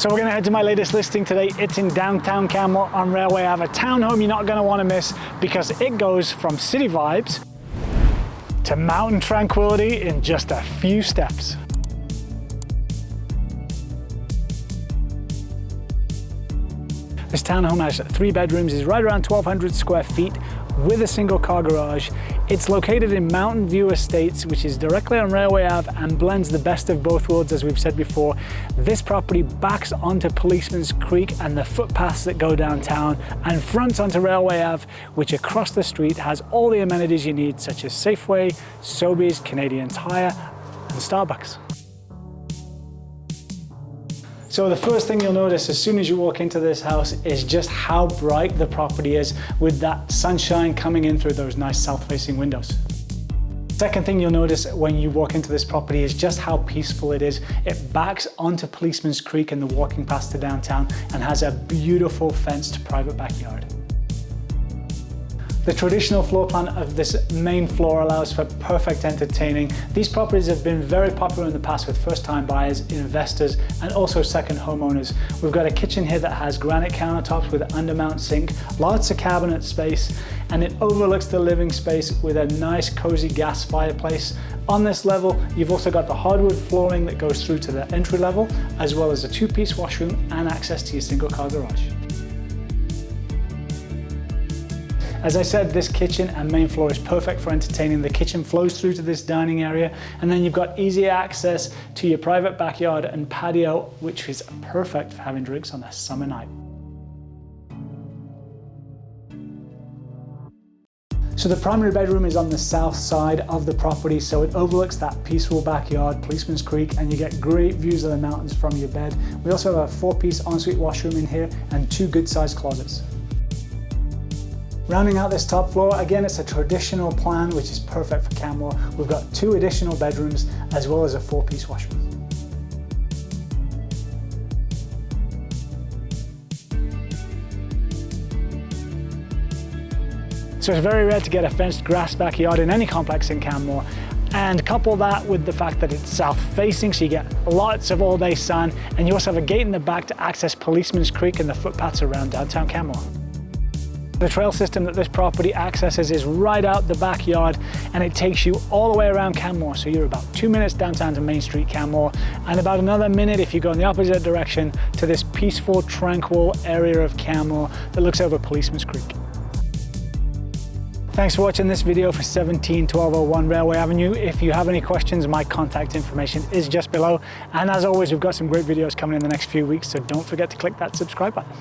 So we're going to head to my latest listing today. It's in downtown Canmore on Railway Ave, a townhome you're not going to want to miss because it goes from city vibes to mountain tranquility in just a few steps. This townhome has 3 bedrooms, is right around 1,200 square feet with a single car garage. It's located in Mountainview Estates, which is directly on Railway Ave and blends the best of both worlds, as we've said before. This property backs onto Policeman Creek and the footpaths that go downtown, and fronts onto Railway Ave, which across the street has all the amenities you need, such as Safeway, Sobeys, Canadian Tire, and Starbucks. So the first thing you'll notice as soon as you walk into this house is just how bright the property is with that sunshine coming in through those nice south-facing windows. Second thing you'll notice when you walk into this property is just how peaceful it is. It backs onto Policeman's Creek and the walking path to downtown and has a beautiful fenced private backyard. The traditional floor plan of this main floor allows for perfect entertaining. These properties have been very popular in the past with first-time buyers, investors, and also second homeowners. We've got a kitchen here that has granite countertops with an undermount sink, lots of cabinet space, and it overlooks the living space with a nice cozy gas fireplace. On this level, you've also got the hardwood flooring that goes through to the entry level, as well as a 2-piece washroom and access to your single-car garage. As I said, this kitchen and main floor is perfect for entertaining. The kitchen flows through to this dining area, and then you've got easy access to your private backyard and patio, which is perfect for having drinks on a summer night. So the primary bedroom is on the south side of the property, so it overlooks that peaceful backyard, Policeman's Creek, and you get great views of the mountains from your bed. We also have a 4-piece ensuite washroom in here and 2 good-sized closets. Rounding out this top floor, again, it's a traditional plan, which is perfect for Canmore. We've got 2 additional bedrooms as well as a 4-piece washroom. So it's very rare to get a fenced grass backyard in any complex in Canmore. And couple that with the fact that it's south-facing, so you get lots of all-day sun, and you also have a gate in the back to access Policeman's Creek and the footpaths around downtown Canmore. The trail system that this property accesses is right out the backyard, and it takes you all the way around Canmore. So you're about 2 minutes downtown to Main Street, Canmore, and about another minute if you go in the opposite direction to this peaceful, tranquil area of Canmore that looks over Policeman's Creek. Thanks for watching this video for 17-1201 Railway Avenue. If you have any questions, my contact information is just below. And as always, we've got some great videos coming in the next few weeks, so don't forget to click that subscribe button.